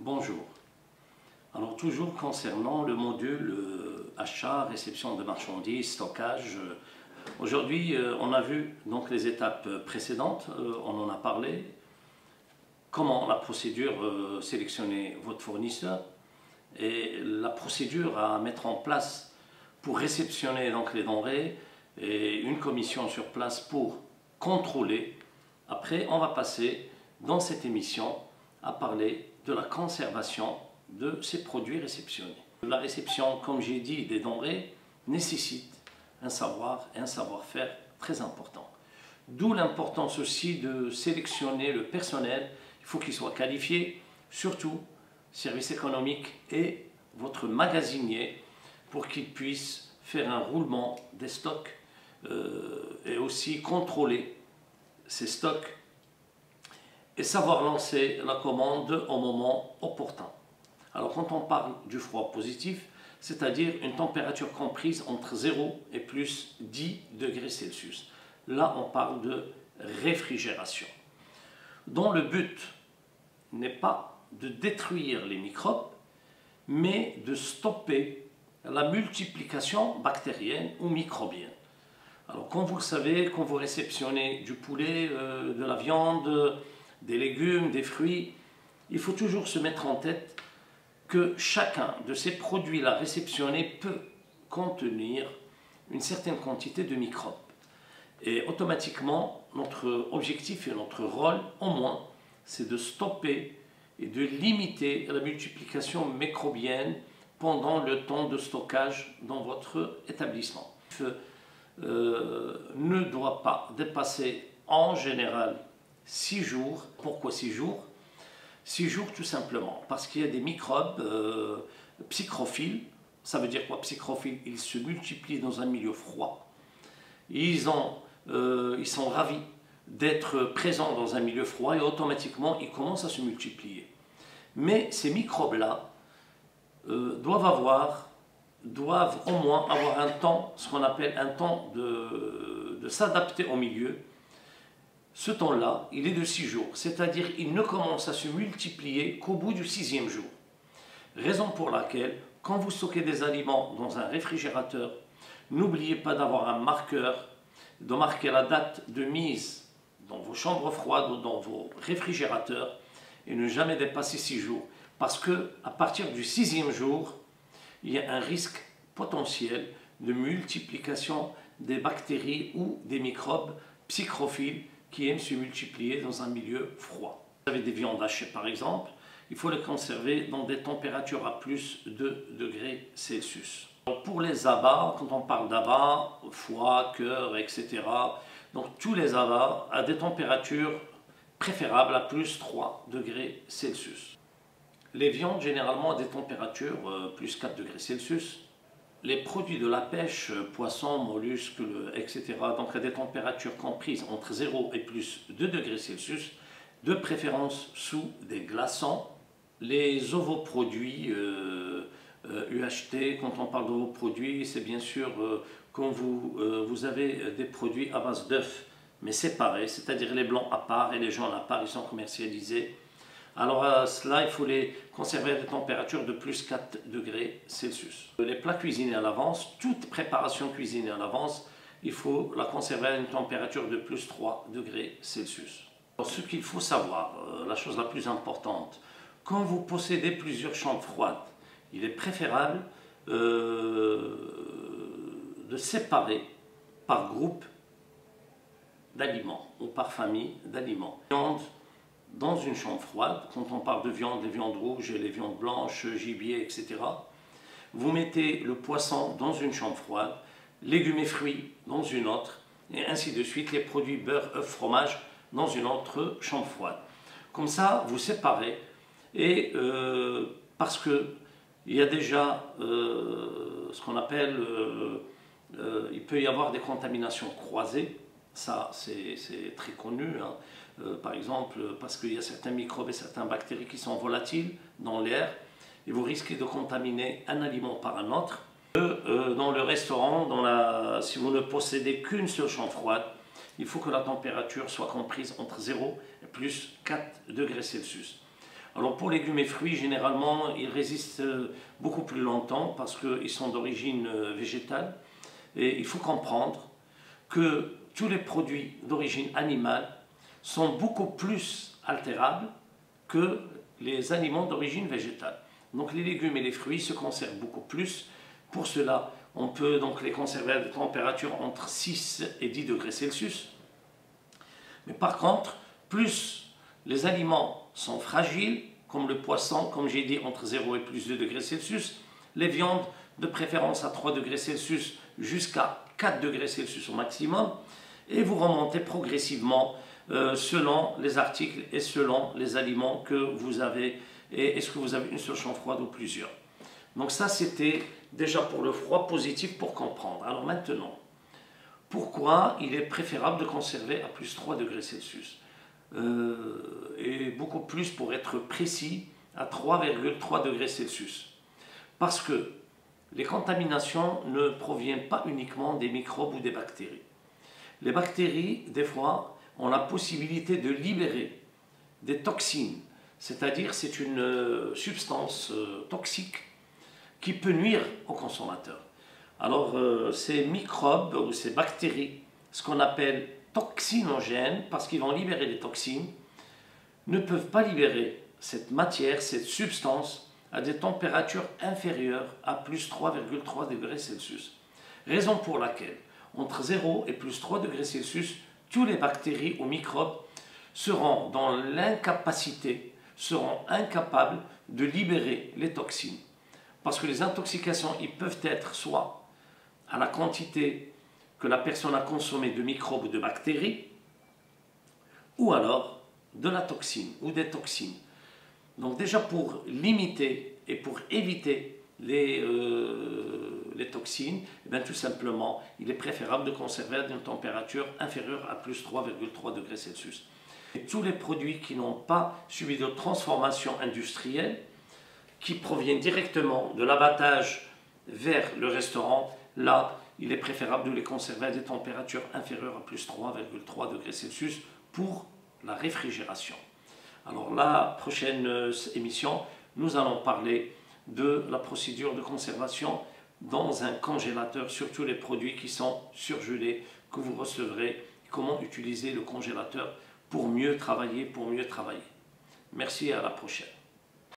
Bonjour. Alors toujours concernant le module achat, réception de marchandises, stockage. Aujourd'hui, on a vu donc les étapes précédentes, on en a parlé. Comment la procédure sélectionner votre fournisseur et la procédure à mettre en place pour réceptionner donc les denrées et une commission sur place pour contrôler. Après, on va passer dans cette émission à parler de la conservation de ces produits réceptionnés. La réception, comme j'ai dit, des denrées nécessite un savoir et un savoir-faire très important. D'où l'importance aussi de sélectionner le personnel. Il faut qu'il soit qualifié, surtout service économique et votre magasinier, pour qu'il puisse faire un roulement des stocks et aussi contrôler ces stocks et savoir lancer la commande au moment opportun. Alors quand on parle du froid positif, c'est-à-dire une température comprise entre 0 et plus 10 degrés Celsius. Là, on parle de réfrigération, dont le but n'est pas de détruire les microbes, mais de stopper la multiplication bactérienne ou microbienne. Alors, comme vous le savez, quand vous réceptionnez du poulet, de la viande, des légumes, des fruits, il faut toujours se mettre en tête que chacun de ces produits-là réceptionnés peut contenir une certaine quantité de microbes. Et automatiquement, notre objectif et notre rôle, au moins, c'est de stopper et de limiter la multiplication microbienne pendant le temps de stockage dans votre établissement. Ne doit pas dépasser en général 6 jours. Pourquoi 6 jours? 6 jours tout simplement parce qu'il y a des microbes psychrophiles. Ça veut dire quoi psychrophiles? Ils se multiplient dans un milieu froid. Ils sont ravis d'être présents dans un milieu froid et automatiquement ils commencent à se multiplier. Mais ces microbes-là doivent au moins avoir un temps, ce qu'on appelle un temps de s'adapter au milieu. Ce temps-là, il est de 6 jours, c'est-à-dire il ne commence à se multiplier qu'au bout du 6e jour. Raison pour laquelle, quand vous stockez des aliments dans un réfrigérateur, n'oubliez pas d'avoir un marqueur, de marquer la date de mise dans vos chambres froides ou dans vos réfrigérateurs et ne jamais dépasser 6 jours. Parce qu'à partir du 6e jour, il y a un risque potentiel de multiplication des bactéries ou des microbes psychrophiles qui aiment se multiplier dans un milieu froid. Vous avez des viandes hachées par exemple, il faut les conserver dans des températures à plus de degrés Celsius. Donc pour les abats, quand on parle d'abats, foie, cœur, etc., donc tous les abats à des températures préférables à plus 3 degrés Celsius. Les viandes généralement à des températures plus 4 degrés Celsius. Les produits de la pêche, poissons, mollusques, etc., donc à des températures comprises entre 0 et plus 2 degrés Celsius, de préférence sous des glaçons. Les ovoproduits UHT, quand on parle d'ovoproduits, c'est bien sûr quand vous avez des produits à base d'œufs, mais séparés, c'est-à-dire les blancs à part et les jaunes à part, ils sont commercialisés. Alors cela, il faut les conserver à des températures de plus 4 degrés Celsius. Les plats cuisinés à l'avance, toute préparation cuisinée à l'avance, il faut la conserver à une température de plus 3 degrés Celsius. Alors, ce qu'il faut savoir, la chose la plus importante, quand vous possédez plusieurs chambres froides, il est préférable de séparer par groupe d'aliments ou par famille d'aliments. Dans une chambre froide, quand on parle de viande, les viandes rouges et les viandes blanches, gibier, etc. Vous mettez le poisson dans une chambre froide, légumes et fruits dans une autre, et ainsi de suite, les produits beurre, œufs, fromage dans une autre chambre froide. Comme ça, vous séparez, et parce qu'il y a déjà ce qu'on appelle, il peut y avoir des contaminations croisées, ça c'est très connu, hein. Par exemple, parce qu'il y a certains microbes et certaines bactéries qui sont volatiles dans l'air, et vous risquez de contaminer un aliment par un autre. Dans le restaurant, si vous ne possédez qu'une seule chambre froide, il faut que la température soit comprise entre 0 et plus 4 degrés Celsius. Alors pour légumes et fruits, généralement, ils résistent beaucoup plus longtemps parce qu'ils sont d'origine végétale. Et il faut comprendre que tous les produits d'origine animale sont beaucoup plus altérables que les aliments d'origine végétale. Donc les légumes et les fruits se conservent beaucoup plus. Pour cela, on peut donc les conserver à des températures entre 6 et 10 degrés Celsius. Mais par contre, plus les aliments sont fragiles, comme le poisson, comme j'ai dit, entre 0 et plus 2 degrés Celsius, les viandes de préférence à 3 degrés Celsius jusqu'à 4 degrés Celsius au maximum, et vous remontez progressivement selon les articles et selon les aliments que vous avez, et est-ce que vous avez une seule chambre froide ou plusieurs. Donc ça, c'était déjà pour le froid positif pour comprendre. Alors maintenant, pourquoi il est préférable de conserver à plus 3 degrés Celsius et beaucoup plus pour être précis à 3,3 degrés Celsius. Parce que les contaminations ne proviennent pas uniquement des microbes ou des bactéries. Les bactéries, des fois, ont la possibilité de libérer des toxines, c'est-à-dire c'est une substance toxique qui peut nuire au consommateur. Alors ces microbes ou ces bactéries, ce qu'on appelle toxinogènes, parce qu'ils vont libérer des toxines, ne peuvent pas libérer cette matière, cette substance, à des températures inférieures à plus 3,3 degrés Celsius. Raison pour laquelle, entre 0 et plus 3 degrés Celsius, tous les bactéries ou microbes seront dans l'incapacité, seront incapables de libérer les toxines. Parce que les intoxications, ils peuvent être soit à la quantité que la personne a consommé de microbes ou de bactéries, ou alors de la toxine ou des toxines. Donc déjà pour limiter et pour éviter les toxines, eh bien, tout simplement, il est préférable de conserver à une température inférieure à plus 3,3 degrés Celsius. Et tous les produits qui n'ont pas subi de transformation industrielle, qui proviennent directement de l'abattage vers le restaurant, là, il est préférable de les conserver à des températures inférieures à plus 3,3 degrés Celsius pour la réfrigération. Alors la prochaine émission, nous allons parler de la procédure de conservation dans un congélateur, surtout les produits qui sont surgelés, que vous recevrez, comment utiliser le congélateur pour mieux travailler, Merci, à la prochaine.